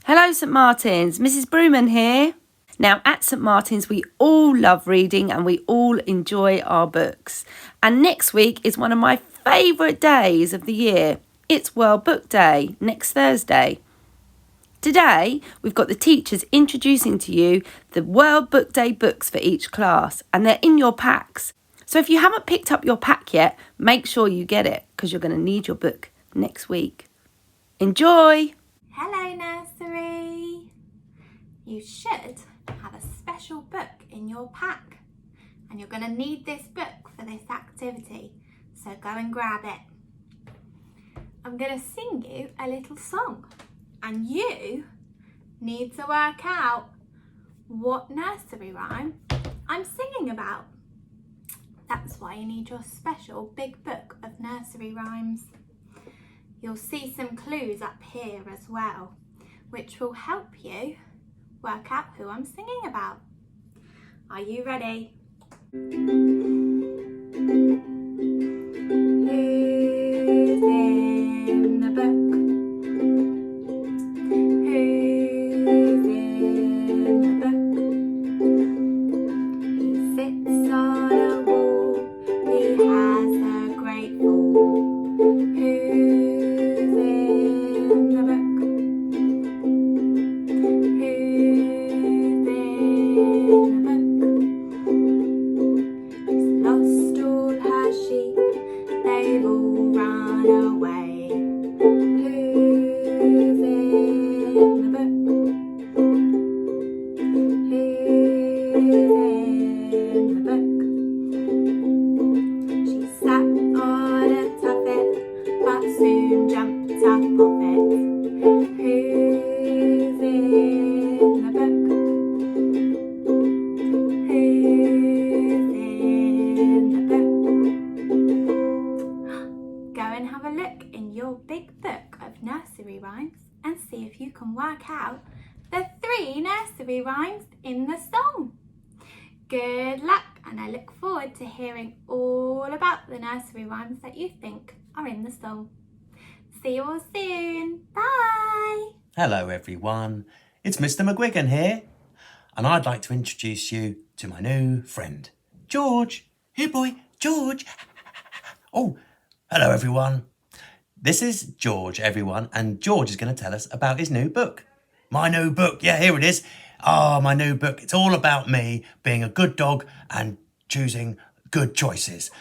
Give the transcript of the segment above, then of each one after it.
Hello St Martin's, Mrs Brewman here. Now at St Martin's we all love reading and we all enjoy our books. And next week is one of my favourite days of the year. It's World Book Day, next Thursday. Today we've got the teachers introducing to you the World Book Day books for each class, and they're in your packs. So if you haven't picked up your pack yet, make sure you get it because you're going to need your book next week. Enjoy! Hello nursery! You should have a special book in your pack, and you're going to need this book for this activity, so go and grab it. I'm going to sing you a little song and you need to work out what nursery rhyme I'm singing about. That's why you need your special big book of nursery rhymes. You'll see some clues up here as well, which will help you work out who I'm singing about. Are you ready? Who's in the book? Who's in the book? He sits on a wall, he has a great fall. Who's in the book? Who's in the book? She's lost all her sheep, they've all run away. Who's in the book? Who's in the book? She sat on a tuffet, but soon jumped up off it. Who's in the book? Who's in the book? Go and have a look in your big book of nursery rhymes and see if you can work out the 3 nursery rhymes in the song. Good luck, and I look forward to hearing all about the nursery rhymes that you think are in the song. See you all soon. Bye. Hello everyone, it's Mr McGuigan here, and I'd like to introduce you to my new friend, George. Here boy, George. Oh, hello everyone. This is George, everyone, and George is going to tell us about his new book. My new book, yeah, here it is. My new book. It's all about me being a good dog and choosing good choices.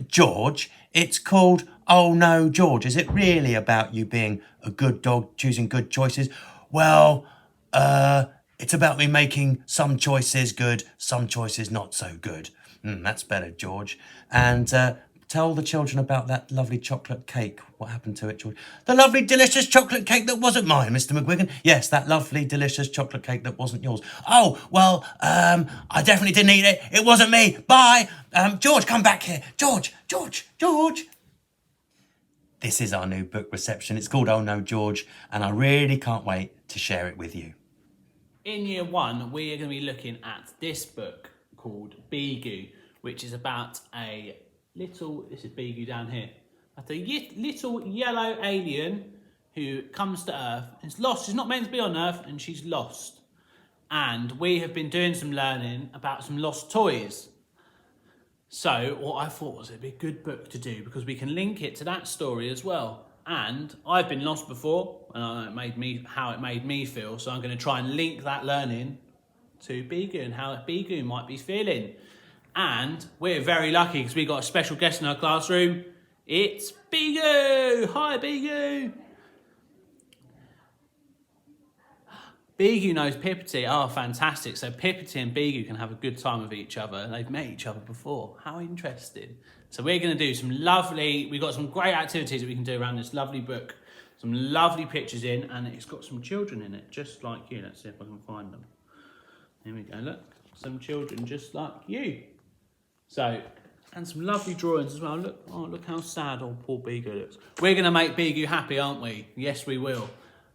George, it's called Oh No, George. Is it really about you being a good dog, choosing good choices? Well, it's about me making some choices good, some choices not so good. That's better, George. And tell the children about that lovely chocolate cake. What happened to it, George? The lovely, delicious chocolate cake that wasn't mine, Mr. McGuigan. Yes, that lovely, delicious chocolate cake that wasn't yours. Oh, well, I definitely didn't eat it. It wasn't me. Bye. George, come back here. George. This is our new book reception. It's called Oh No, George, and I really can't wait to share it with you. In year 1, we are going to be looking at this book called Bigu, which is about a little, this is Bigu down here, at a little yellow alien who comes to Earth. It's lost, she's not meant to be on Earth, and she's lost. And we have been doing some learning about some lost toys. So what I thought was it'd be a good book to do because we can link it to that story as well. And I've been lost before, and I know how it made me feel, so I'm going to try and link that learning to Bigu and how Bigu might be feeling. And we're very lucky because we got a special guest in our classroom. It's Bigu! Hi, Bigu! Bigu knows Pippity. Oh, fantastic. So Pippity and Bigu can have a good time with each other. They've met each other before. How interesting. So we're going to do we've got some great activities that we can do around this lovely book. Some lovely pictures in, and it's got some children in it, just like you. Let's see if I can find them. Here we go, look. Some children just like you. So, and some lovely drawings as well. Look how sad old poor Bigu looks. We're going to make Bigu happy, aren't we? Yes, we will.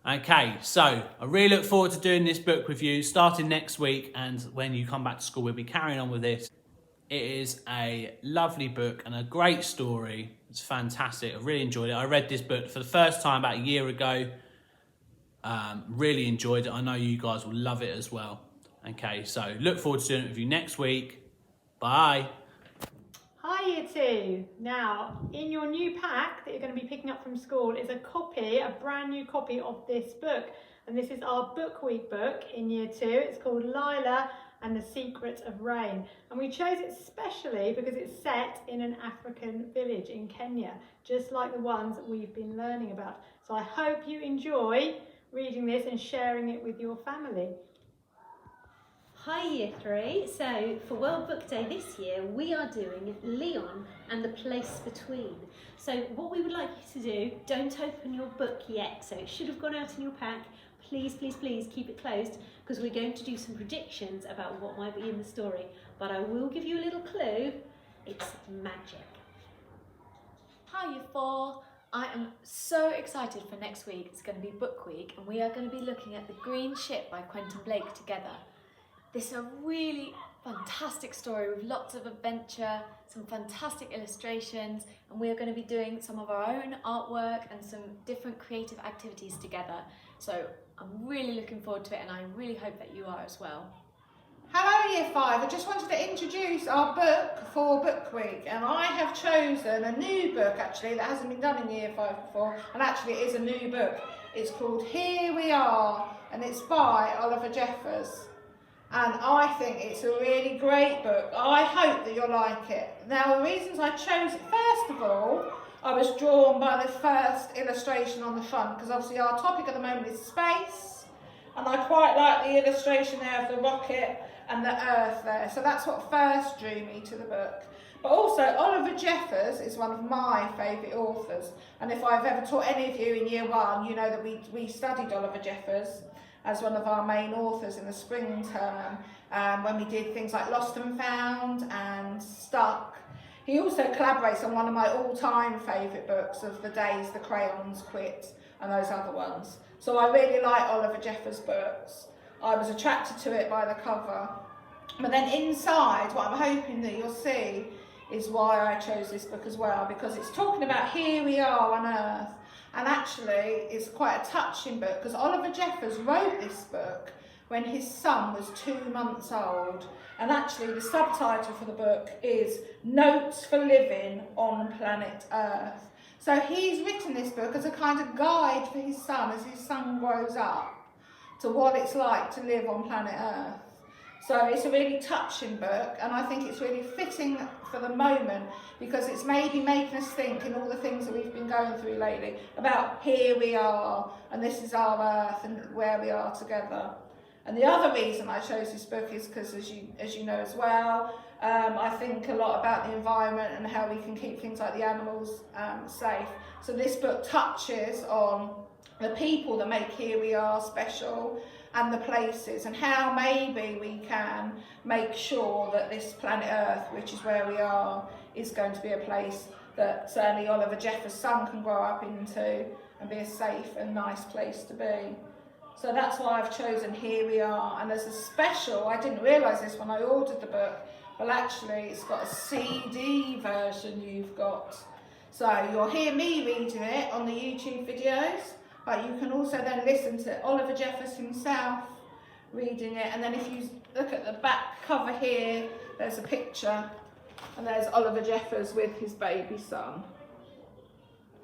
Okay, so I really look forward to doing this book with you, starting next week, and when you come back to school, we'll be carrying on with this. It is a lovely book and a great story. It's fantastic. I really enjoyed it. I read this book for the first time about a year ago, Really enjoyed it. I know you guys will love it as well. Okay, so look forward to doing it with you next week. Bye. Hi Year 2. Now, in your new pack that you're going to be picking up from school is a brand new copy of this book. And this is our Book Week book in Year 2. It's called Lila and the Secret of Rain. And we chose it specially because it's set in an African village in Kenya, just like the ones that we've been learning about. So I hope you enjoy reading this and sharing it with your family. Hi Year 3, so for World Book Day this year we are doing Leon and the Place Between. So what we would like you to do, don't open your book yet, so it should have gone out in your pack. Please, please, please keep it closed because we're going to do some predictions about what might be in the story. But I will give you a little clue, it's magic. Hi Year 4, I am so excited for next week. It's going to be Book Week and we are going to be looking at The Green Ship by Quentin Blake together. This is a really fantastic story with lots of adventure, some fantastic illustrations, and we are going to be doing some of our own artwork and some different creative activities together. So I'm really looking forward to it and I really hope that you are as well. Hello Year 5, I just wanted to introduce our book for Book Week, and I have chosen a new book actually that hasn't been done in Year 5 before, and actually it is a new book. It's called Here We Are and it's by Oliver Jeffers. And I think it's a really great book. I hope that you'll like it. Now, the reasons I chose it, first of all, I was drawn by the first illustration on the front, because obviously our topic at the moment is space, and I quite like the illustration there of the rocket and the Earth there. So that's what first drew me to the book. But also, Oliver Jeffers is one of my favourite authors. And if I've ever taught any of you in Year 1, you know that we studied Oliver Jeffers as one of our main authors in the spring term, when we did things like Lost and Found and Stuck. He also collaborates on one of my all-time favourite books of The Days the Crayons Quit and those other ones. So I really like Oliver Jeffers' books. I was attracted to it by the cover. But then inside, what I'm hoping that you'll see is why I chose this book as well, because it's talking about here we are on Earth. And actually, it's quite a touching book because Oliver Jeffers wrote this book when his son was 2 months old. And actually, the subtitle for the book is Notes for Living on Planet Earth. So he's written this book as a kind of guide for his son as his son grows up to what it's like to live on planet Earth. So it's a really touching book, and I think it's really fitting for the moment because it's maybe making us think in all the things that we've been going through lately about here we are and this is our Earth and where we are together. And the other reason I chose this book is because, as you know as well, I think a lot about the environment and how we can keep things like the animals safe. So this book touches on the people that make Here We Are special and the places, and how maybe we can make sure that this planet Earth, which is where we are, is going to be a place that certainly Oliver Jeffers' son can grow up into and be a safe and nice place to be. So that's why I've chosen Here We Are. And there's a special, I didn't realise this when I ordered the book, but actually it's got a CD version you've got. So you'll hear me reading it on the YouTube videos, but you can also then listen to Oliver Jeffers himself reading it. And then if you look at the back cover here, there's a picture, and there's Oliver Jeffers with his baby son.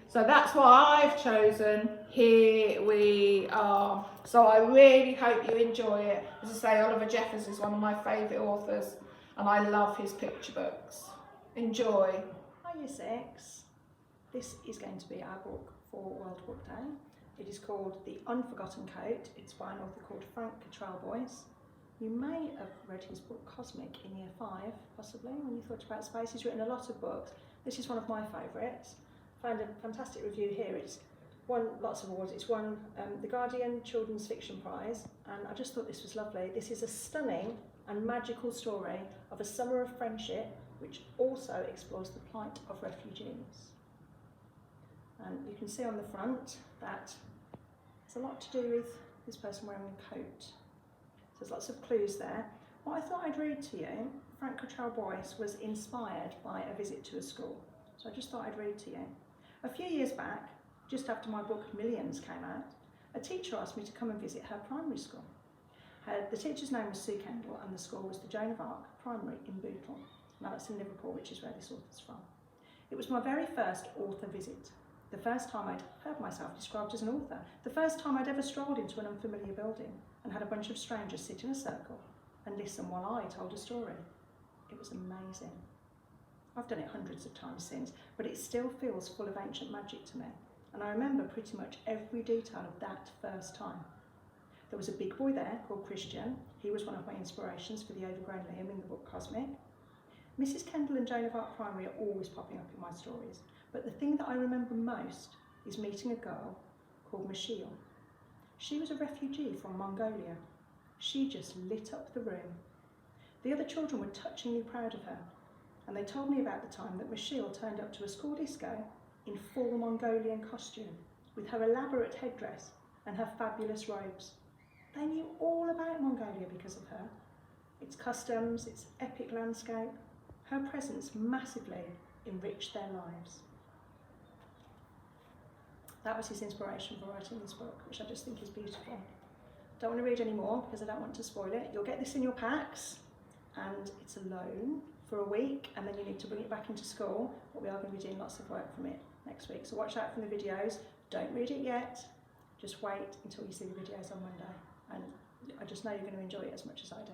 So that's why I've chosen Here We Are. So I really hope you enjoy it. As I say, Oliver Jeffers is one of my favourite authors, and I love his picture books. Enjoy. Hi Year 6. This is going to be our book for World Book Day. It is called The Unforgotten Coat. It's by an author called Frank Boyce. You may have read his book Cosmic in Year 5, possibly, when you thought about space. He's written a lot of books. This is one of my favourites. I found a fantastic review here. It's won lots of awards. It's won the Guardian Children's Fiction Prize, and I just thought this was lovely. This is a stunning and magical story of a summer of friendship, which also explores the plight of refugees. And you can see on the front that there's a lot to do with this person wearing a coat. So there's lots of clues there. What I thought I'd read to you, Frank Boyce was inspired by a visit to a school. So I just thought I'd read to you. A few years back, just after my book Millions came out, a teacher asked me to come and visit her primary school. The teacher's name was Sue Kendall and the school was the Joan of Arc Primary in Bootle. Now that's in Liverpool, which is where this author's from. It was my very first author visit. The first time I'd heard myself described as an author. The first time I'd ever strolled into an unfamiliar building and had a bunch of strangers sit in a circle and listen while I told a story. It was amazing. I've done it hundreds of times since, but it still feels full of ancient magic to me. And I remember pretty much every detail of that first time. There was a big boy there called Christian. He was one of my inspirations for the overgrown Liam in the book Cosmic. Mrs. Kendall and Joan of Arc Primary are always popping up in my stories, but the thing that I remember most is meeting a girl called Michelle. She was a refugee from Mongolia. She just lit up the room. The other children were touchingly proud of her, and they told me about the time that Michelle turned up to a school disco in full Mongolian costume, with her elaborate headdress and her fabulous robes. They knew all about Mongolia because of her. Its customs, its epic landscape. Her presence massively enriched their lives. That was his inspiration for writing this book, which I just think is beautiful. Don't want to read any more because I don't want to spoil it. You'll get this in your packs, and it's a loan for a week, and then you need to bring it back into school, but we are going to be doing lots of work from it next week. So watch out for the videos. Don't read it yet. Just wait until you see the videos on Monday. And I just know you're going to enjoy it as much as I do.